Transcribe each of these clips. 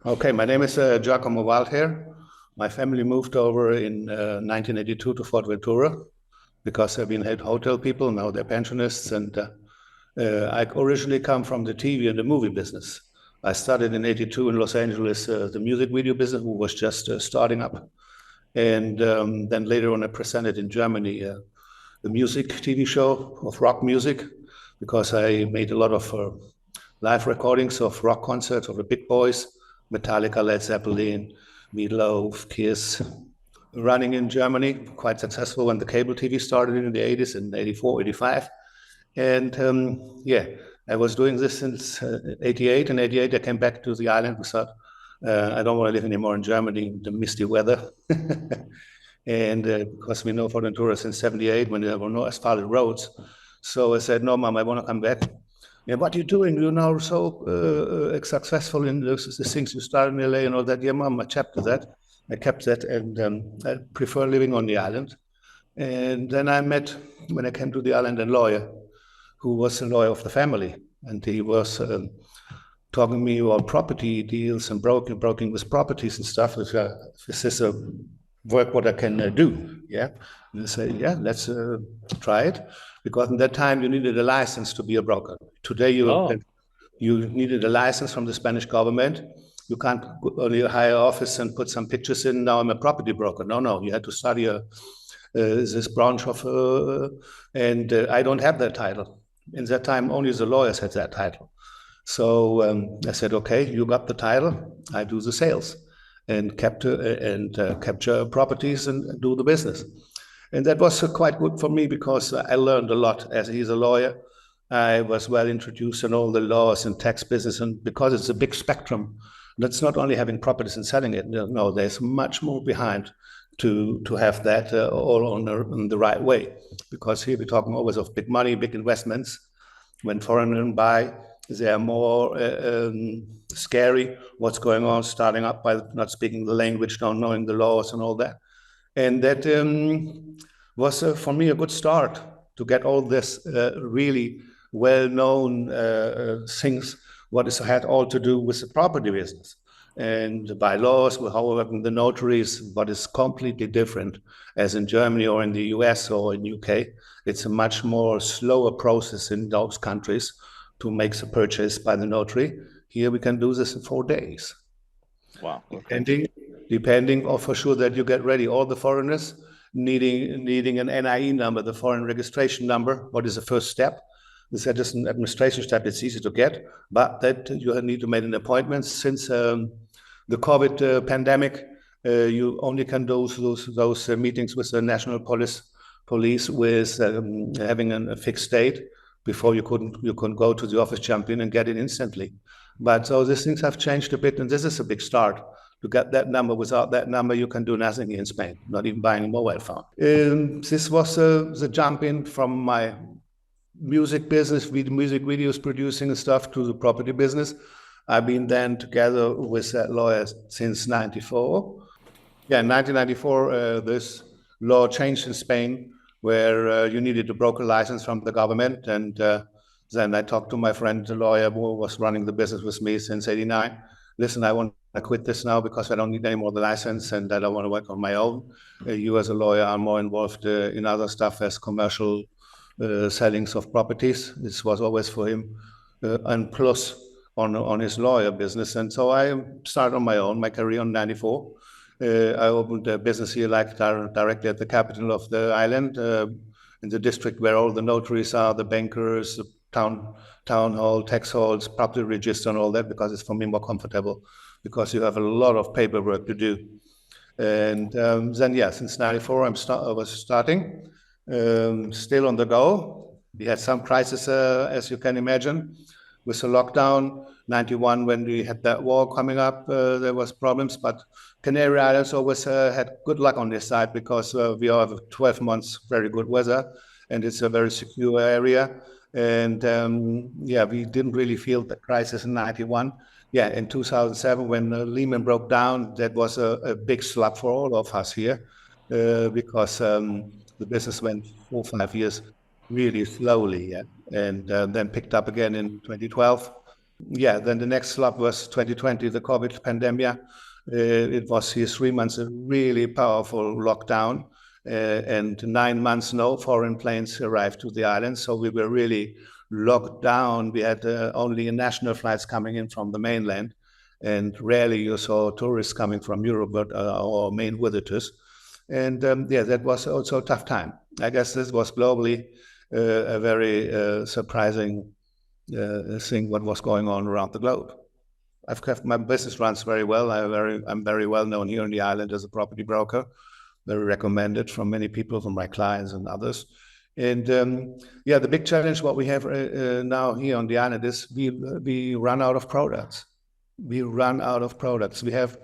Okay, my name is Jacomo Waldherr. My family moved over in 1982 to Fuerteventura because I've been head hotel people, now they're pensionists, and I originally come from the TV and the movie business. I started in '82 in Los Angeles, the music video business, who was just starting up. And then later on, I presented in Germany the music TV show of rock music because I made a lot of live recordings of rock concerts of the big boys, Metallica, Led Zeppelin, Meatloaf, Kiss, running in Germany, quite successful when the cable TV started in the 80s, in 84, 85. And yeah, I was doing this since 88. In 88, I came back to the island. We thought, I don't want to live anymore in Germany, the misty weather. And because we know Fuerteventura since 78 when there were no asphalted roads. So I said, no, Mom, I want to come back. Yeah, what are you doing? You're now so successful in the things you started in LA and all that. Yeah, Mom, I kept that. And I prefer living on the island. And then I met, when I came to the island, a lawyer who was a lawyer of the family. And he was talking to me about property deals and broking with properties and stuff. This is a work what I can do, yeah? And I said, yeah, let's try it. Because in that time, you needed a license to be a broker. Today, you needed a license from the Spanish government. You can't only hire an office and put some pictures in, now I'm a property broker. No, you had to study this branch of, and I don't have that title. In that time, only the lawyers had that title. So I said, okay, you got the title, I do the sales and capture properties and do the business. And that was quite good for me because I learned a lot. As he's a lawyer, I was well introduced in all the laws and tax business. And because it's a big spectrum, that's not only having properties and selling it. No, there's much more behind to have that all on the right way. Because here we're talking always of big money, big investments. When foreigners buy, they are more scary. What's going on, starting up by not speaking the language, not knowing the laws and all that. And that was for me a good start to get all this really well-known things, what it had all to do with the property business. And by laws, however, the notaries, what is completely different, as in Germany or in the US or in UK, it's a much more slower process in those countries to make the purchase by the notary. Here we can do this in 4 days. Wow. Okay. Depending on for sure that you get ready. All the foreigners needing an NIE number, the foreign registration number. What is the first step? This is just an administration step. It's easy to get, but that you need to make an appointment. Since the COVID pandemic, you only can do those meetings with the national police with having a fixed date. Before you couldn't go to the office, jump in and get it instantly. But so these things have changed a bit, and this is a big start. To get that number, without that number, you can do nothing here in Spain, not even buying a mobile phone. This was the jump in from my music business, music videos producing and stuff, to the property business. I've been then together with that lawyer since '94. Yeah, in 1994, this law changed in Spain, where you needed a broker license from the government. And then I talked to my friend, the lawyer who was running the business with me since '89. Listen, I want to quit this now because I don't need any more the license and I don't want to work on my own. You as a lawyer are more involved in other stuff as commercial sellings of properties. This was always for him, and plus on his lawyer business. And so I started on my own, my career in '94. I opened a business here, like directly at the capital of the island, in the district where all the notaries are, the bankers, the town hall, tax halls, property register, and all that, because it's for me more comfortable, because you have a lot of paperwork to do. And then, yeah, since '94, I was starting, still on the go. We had some crisis, as you can imagine, with the lockdown. '91, when we had that war coming up, there was problems, but Canary Islands always had good luck on this side because we have 12 months very good weather, and it's a very secure area. And yeah, we didn't really feel the crisis in '91. Yeah, in 2007, when Lehman broke down, that was a big slap for all of us here because the business went 4 or 5 years really slowly, yeah, and then picked up again in 2012. Yeah, then the next slump was 2020, the COVID pandemic. It was here 3 months, a really powerful lockdown, and 9 months, no foreign planes arrived to the island. So we were really locked down. We had only national flights coming in from the mainland, and rarely you saw tourists coming from Europe, but our main visitors. And yeah, that was also a tough time. I guess this was globally a very surprising thing what was going on around the globe. I've kept my business runs very well. I'm very well known here on the island as a property broker, very recommended from many people, from my clients and others. And yeah, the big challenge what we have now here on the island is we run out of products. We run out of products. We have,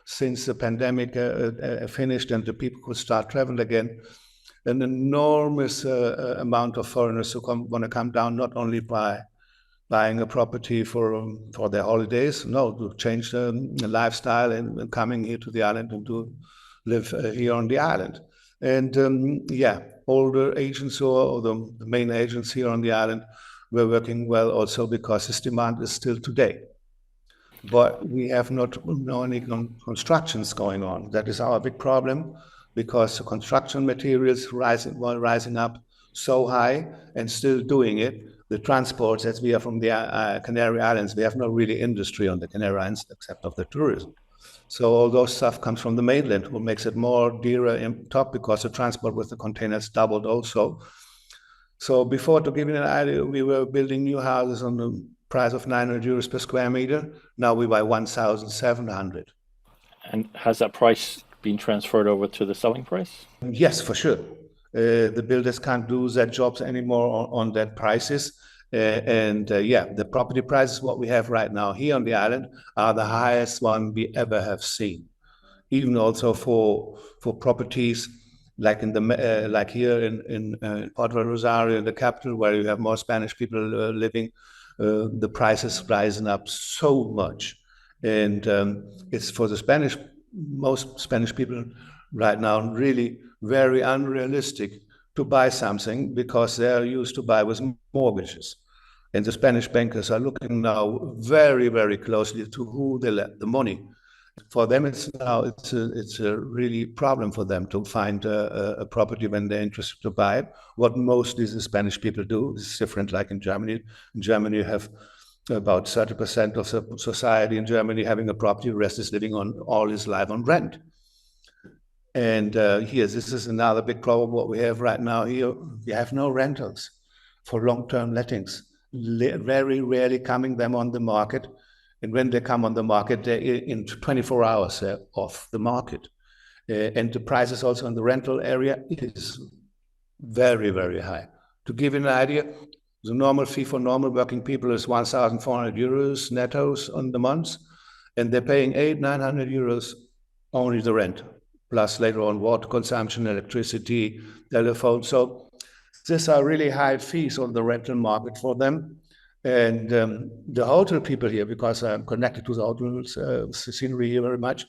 since the pandemic finished and the people could start traveling again, an enormous amount of foreigners who want to come down, not only by buying a property for their holidays, no, to change the lifestyle and coming here to the island and to live here on the island. And yeah, all the agents or the main agents here on the island were working well also because this demand is still today. But we have not any constructions going on. That is our big problem, because the construction materials rising up so high and still doing it. The transports, as we are from the Canary Islands, we have no really industry on the Canary Islands except of the tourism. So all those stuff comes from the mainland, what makes it more dearer in top, because the transport with the containers doubled also. So before, to give you an idea, we were building new houses on the price of 900 euros per square meter. Now we buy 1,700. And has that price been transferred over to the selling price? Yes, for sure. The builders can't do their jobs anymore on that prices. Yeah, the property prices, what we have right now here on the island, are the highest one we ever have seen. Even also for properties like like here in Puerto del Rosario, in the capital, where you have more Spanish people living, the prices rising up so much. And it's for the most Spanish people right now really very unrealistic to buy something, because they're used to buy with mortgages. And the Spanish bankers are looking now very, very closely to who they lend the money. For them, it's a really problem for them to find a property when they're interested to buy it. What mostly the Spanish people do is different, like in Germany. In Germany, you have about 30% of the society in Germany having a property, the rest is living on all his life on rent. And here, this is another big problem. What we have right now here, we have no rentals for long-term lettings. Very rarely coming them on the market. And when they come on the market, they're in 24 hours off the market. And the prices also in the rental area is very, very high. To give you an idea, the normal fee for normal working people is 1,400 euros nettos on the month. And they're paying 800-900 euros only the rent, plus later on water consumption, electricity, telephone. So these are really high fees on the rental market for them. And the hotel people here, because I'm connected to the hotels scenery here very much,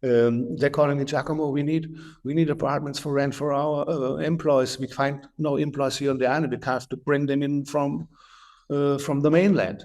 they're calling me, Giacomo, we need apartments for rent for our employees. We find no employees here on the island. We have to bring them in from the mainland.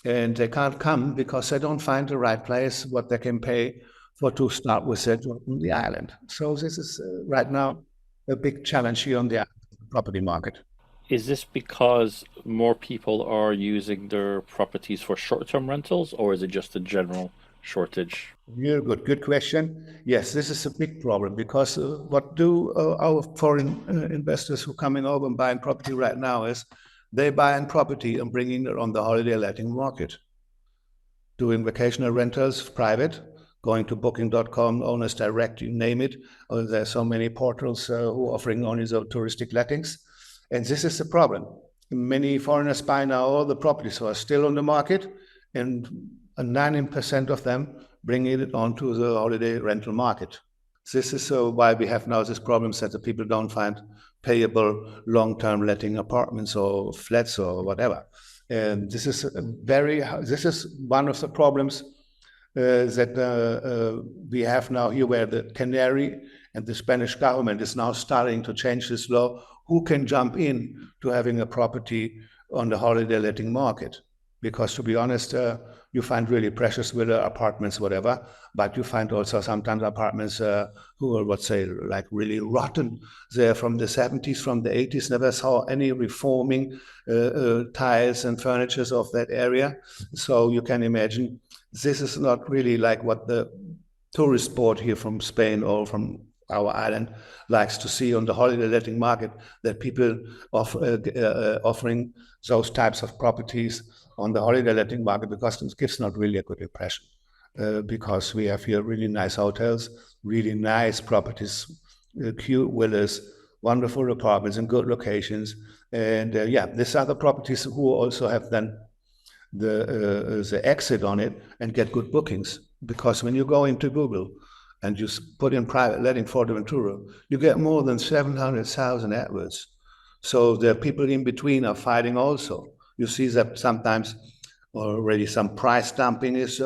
And they can't come because they don't find the right place what they can pay for to start with it on the island. So this is right now a big challenge here on the property market. Is this because more people are using their properties for short-term rentals, or is it just a general shortage? Yeah, good question. Yes, this is a big problem, because what do our foreign investors who are coming over and buying property right now is they buying property and bringing it on the holiday letting market, doing vacational rentals, private, going to booking.com, owners direct, you name it. There's so many portals who are offering only the touristic lettings. And this is the problem. Many foreigners buy now all the properties who are still on the market, and 90% of them bring it onto the holiday rental market. This is why we have now this problem that the people don't find payable long-term letting apartments or flats or whatever. And this is one of the problems that we have now here, where the Canary and the Spanish government is now starting to change this law. Who can jump in to having a property on the holiday letting market? because to be honest, you find really precious villa apartments, whatever, but you find also sometimes apartments who are, let's say, like really rotten. They're from the 70s, from the 80s, never saw any reforming tiles and furnitures of that area. So you can imagine this is not really like what the tourist board here from Spain or from our island likes to see on the holiday letting market, that people offering those types of properties on the holiday letting market, because it gives not really a good impression. Because we have here really nice hotels, really nice properties, cute villas, wonderful apartments in good locations. And these are the properties who also have then the exit on it and get good bookings. Because when you go into Google and you put in private letting Fuerteventura, you get more than 700,000 AdWords. So the people in between are fighting also. You see that sometimes already some price dumping is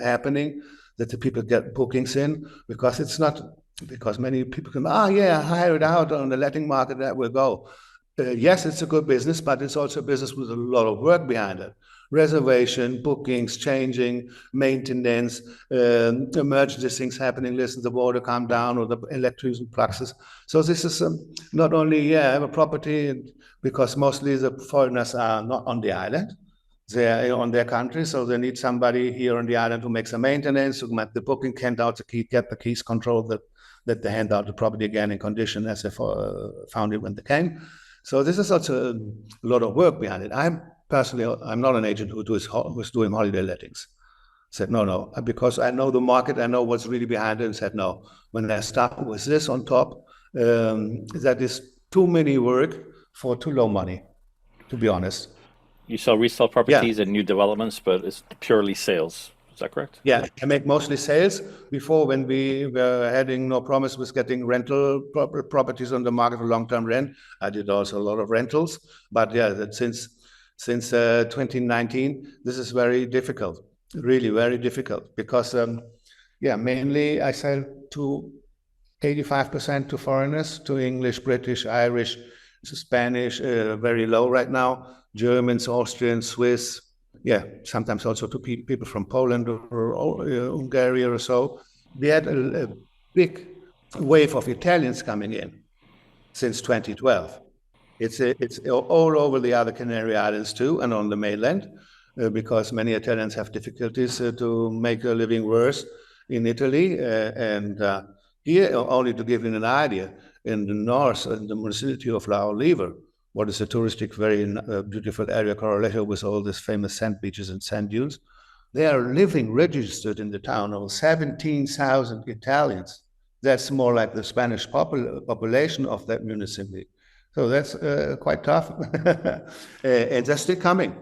happening, that the people get bookings in, because it's not, because many people can, hire it out on the letting market, that will go. Yes, it's a good business, but it's also a business with a lot of work behind it. Reservation, bookings, changing, maintenance, emergency things happening, listen, the water come down or the electricity fluxes. So this is not only, have a property, because mostly the foreigners are not on the island. They're on their country, so they need somebody here on the island who makes the maintenance, who make the booking, hand out the key, get the keys, control that they hand out the property again in condition as they found it when they came. So this is also a lot of work behind it. I'm not an agent who's doing holiday lettings. Said no, because I know the market, I know what's really behind it, and said no. When I start with this on top, that is too many work for too low money, to be honest. You sell resale properties and new developments, but it's purely sales. Is that correct? Yeah, I make mostly sales. Before, when we were having no promise with getting rental properties on the market for long-term rent, I did also a lot of rentals. But since 2019, this is very difficult, really very difficult, because mainly I sell to 85% to foreigners, to English, British, Irish, Spanish, very low right now, Germans, Austrians, Swiss, sometimes also to people from Poland or Hungary or so. We had a big wave of Italians coming in since 2012. It's all over the other Canary Islands too, and on the mainland, because many Italians have difficulties to make a living worse in Italy. And here, only to give you an idea, in the north, in the municipality of La Oliva, what is a touristic, very beautiful area, Canalejas, with all these famous sand beaches and sand dunes, they are living registered in the town of 17,000 Italians. That's more like the Spanish population of that municipality. So that's quite tough. And they're still coming,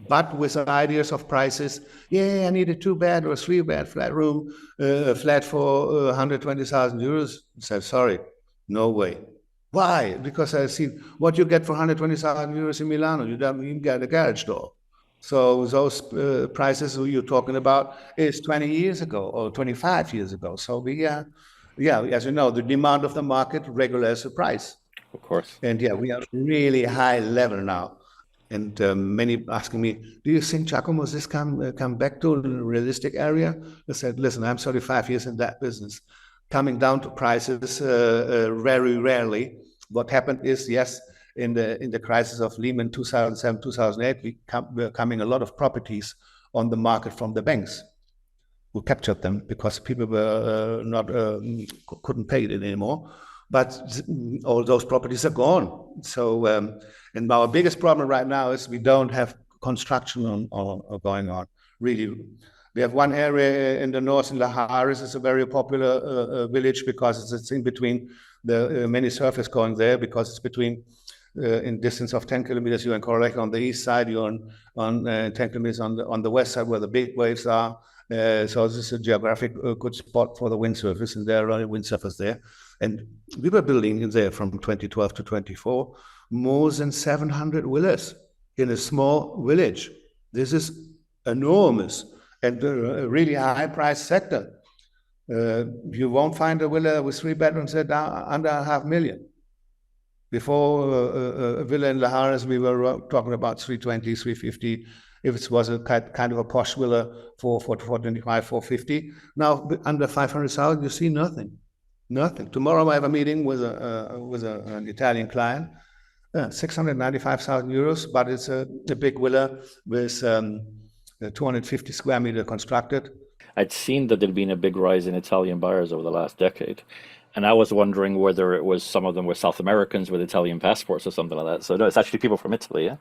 but with ideas of prices. I need a 2-bed or a 3-bed flat room, flat for 120,000 euros. So sorry, no way. Why? Because I see what you get for 120,000 euros in Milano. You don't even get a garage door. So those prices you're talking about is 20 years ago or 25 years ago. So we, as you know, the demand of the market regulates the price. Of course. And we are really high level now. And many asking me, do you think, Giacomo, this come back to the realistic area? I said, listen, I'm 35 years in that business. Coming down to prices very rarely. What happened is, in the crisis of Lehman 2007, 2008, were coming a lot of properties on the market from the banks, who captured them because people were couldn't pay it anymore. But all those properties are gone. So, and our biggest problem right now is we don't have construction going on. Really, we have one area in the north, in Lahares. It's a very popular village because it's in between the many surfers going there, because it's between in distance of 10 kilometers. You're in Canalejas on the east side. You're on 10 kilometers on the west side where the big waves are. So this is a geographic good spot for the windsurfers, and there are only windsurfers there. And we were building in there from 2012 to 24 more than 700 villas in a small village. This is enormous and a really high-priced sector. You won't find a villa with 3 bedrooms that are under $500,000. Before a villa in Lahares, we were talking about 320, 350. If it was a kind of a posh villa for 425, 450, now under 500,000, you see nothing. Nothing. Tomorrow I have a meeting with an Italian client, 695,000 euros, but it's a big villa with 250 square meter constructed. I'd seen that there'd been a big rise in Italian buyers over the last decade. And I was wondering whether it was some of them were South Americans with Italian passports or something like that. So no, it's actually people from Italy, yeah?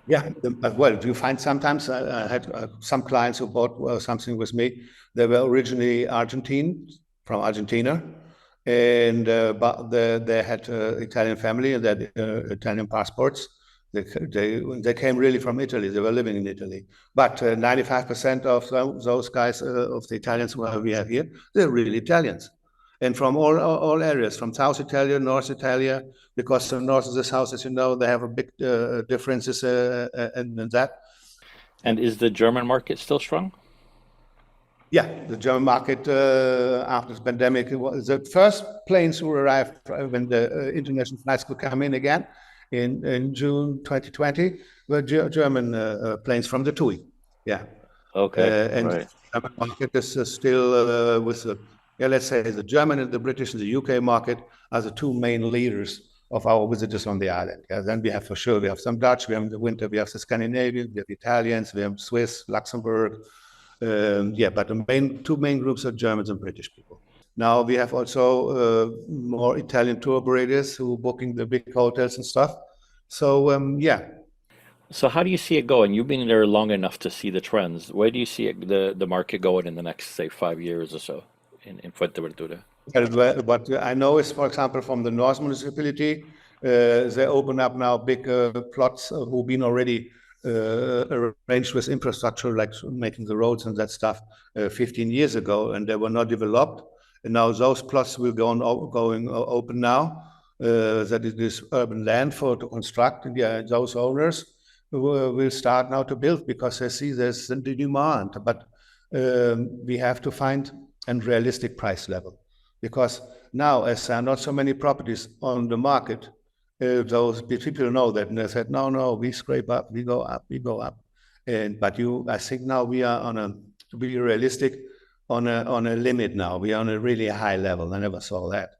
Yeah, well, you find sometimes I had some clients who bought something with me. They were originally from Argentina, and but they had Italian family and they had Italian passports. They came really from Italy. They were living in Italy. But 95% of those guys, of the Italians who we have here, they're really Italians. And from all areas, from South Italia, North Italia, because the north of the south, as you know, they have a big differences in that. And is the German market still strong? Yeah, the German market after the pandemic, the first planes who arrived when the international flights could come in again in June 2020 were German planes from the TUI. Yeah. Okay, and right. the German market is still with the, let's say the German and the British and the UK market are the two main leaders of our visitors on the island. Yeah, then we have for sure, we have some Dutch, we have in the winter, we have the Scandinavians, we have Italians, we have Swiss, Luxembourg. But the two main groups are Germans and British people. Now we have also more Italian tour operators who are booking the big hotels and stuff. So So how do you see it going? You've been there long enough to see the trends. Where do you see the market going in the next, say, 5 years or so in Fuerteventura? What I know is, for example, from the North municipality, they open up now big plots who've been already arranged with infrastructure, like making the roads and that stuff 15 years ago, and they were not developed. And now those plots will going open now. That it is urban land to construct, and those owners will start now to build because they see there's the demand. But we have to find a realistic price level, because now, as there are not so many properties on the market, those people know that, and they said, no, we scrape up, we go up. But I think now we are to be realistic, on a limit now. We are on a really high level. I never saw that.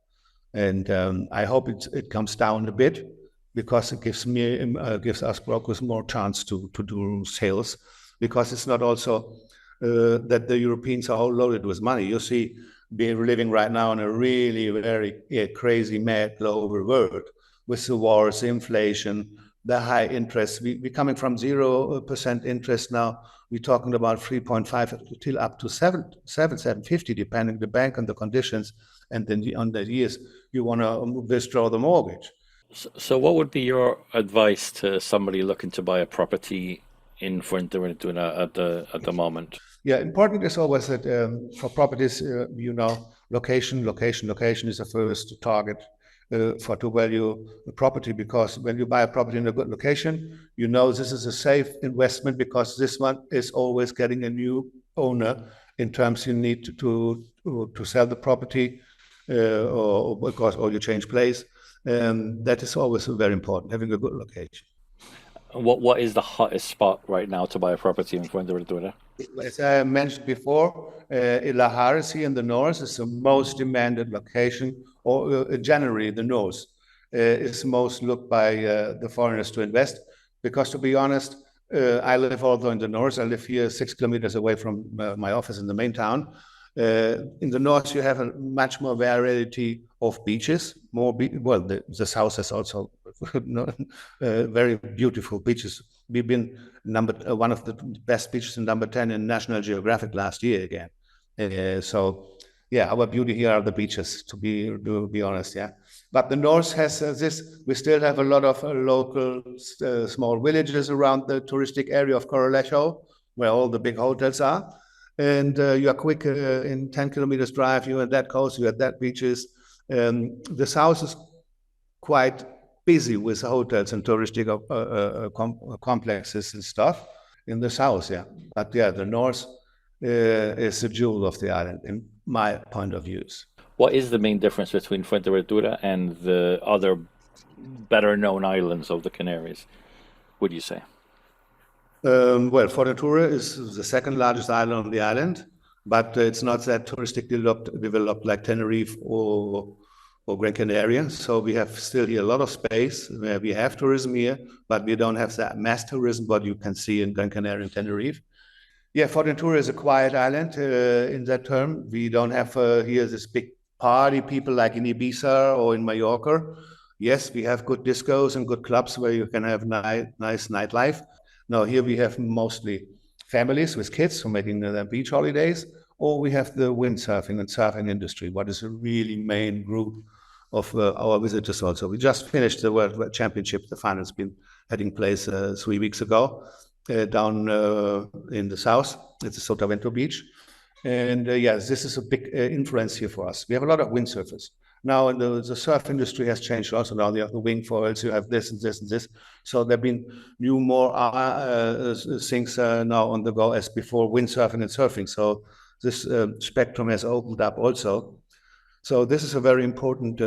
And I hope it comes down a bit, because it gives us brokers more chance to do sales, because it's not also that the Europeans are all loaded with money. You see, we're living right now in a really very crazy, mad global world, with the wars, the inflation, the high interest. We're coming from 0% interest now. We're talking about 3.5 till up to 7.50, depending the bank and the conditions. And then on the years, you want to withdraw the mortgage. So what would be your advice to somebody looking to buy a property in Fuerteventura at the moment? Yeah, important is always that for properties, location is the first target to value the property, because when you buy a property in a good location, this is a safe investment, because this one is always getting a new owner, in terms you need to sell the property or you change place. That is always very important, having a good location. What is the hottest spot right now to buy a property in Fuerteventura? As I mentioned before, Ilahares here in the north is the most demanded location, or generally the north is most looked by the foreigners to invest. Because, to be honest, I live also in the north. I live here 6 kilometers away from my office in the main town. In the north, you have a much more variety of beaches. The south has also very beautiful beaches. We've been one of the best beaches in number 10 in National Geographic last year again. Our beauty here are the beaches, to be honest. Yeah, but the north has this. We still have a lot of local small villages around the touristic area of Corralejo, where all the big hotels are. And you are quick in 10 kilometers drive. You're at that coast, you're at that beaches. The south is quite busy with hotels and touristic complexes and stuff in the south, But the north is the jewel of the island, in my point of views. What is the main difference between Fuerteventura and the other better known islands of the Canaries, would you say? Well, Fuerteventura is the second largest island on the island, but it's not that touristically developed like Tenerife or Gran Canaria. So we have still here a lot of space where we have tourism here, but we don't have that mass tourism what you can see in Gran Canaria and Tenerife. Yeah, Fuerteventura is a quiet island in that term. We don't have here this big party people like in Ibiza or in Mallorca. Yes, we have good discos and good clubs where you can have nice nightlife. No, here we have mostly families with kids who are making their beach holidays, or we have the windsurfing and surfing industry, what is a really main group of our visitors also. We just finished the World Championship. The final's been taking place 3 weeks ago down in the south. It's a Sotavento beach. And yes, this is a big influence here for us. We have a lot of windsurfers. Now the surf industry has changed also. Now you have the wing foils, you have this and this and this. So there have been new more things now on the go as before windsurfing and surfing. So this spectrum has opened up also. So this is a very important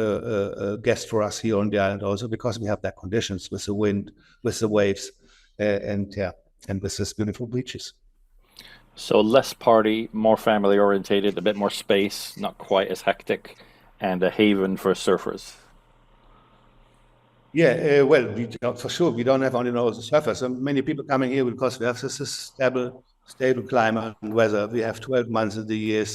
guest for us here on the island also because we have that conditions with the wind, with the waves, and with these beautiful beaches. So less party, more family orientated, a bit more space, not quite as hectic, and a haven for surfers. Yeah, well, for sure, we don't have only those surfers. So many people coming here because we have this stable climate and weather. We have 12 months of the year,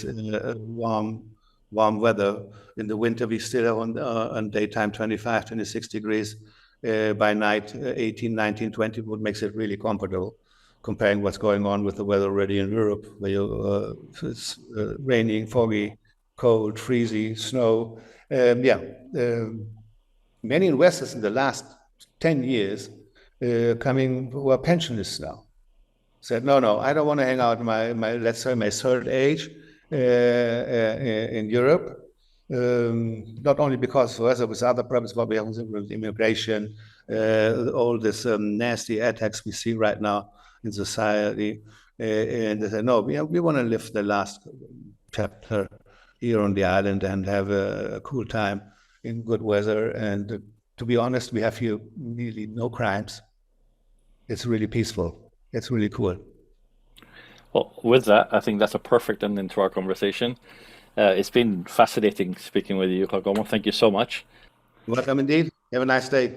warm weather. In the winter, we still have on daytime 25, 26 degrees. By night, 18, 19, 20, what makes it really comfortable, comparing what's going on with the weather already in Europe, where it's raining, foggy, cold, freezy, snow. Many investors in the last 10 years coming who are pensionists now said, no, I don't want to hang out in let's say my third age in Europe. Not only because of weather, with other problems, but we have with immigration, all this nasty attacks we see right now in society. And they said, no, we want to live the last chapter here on the island and have a cool time in good weather. And to be honest, we have here really no crimes. It's really peaceful. It's really cool. Well, with that, I think that's a perfect ending to our conversation. It's been fascinating speaking with you, Jacomo. Thank you so much. Welcome indeed. Have a nice day.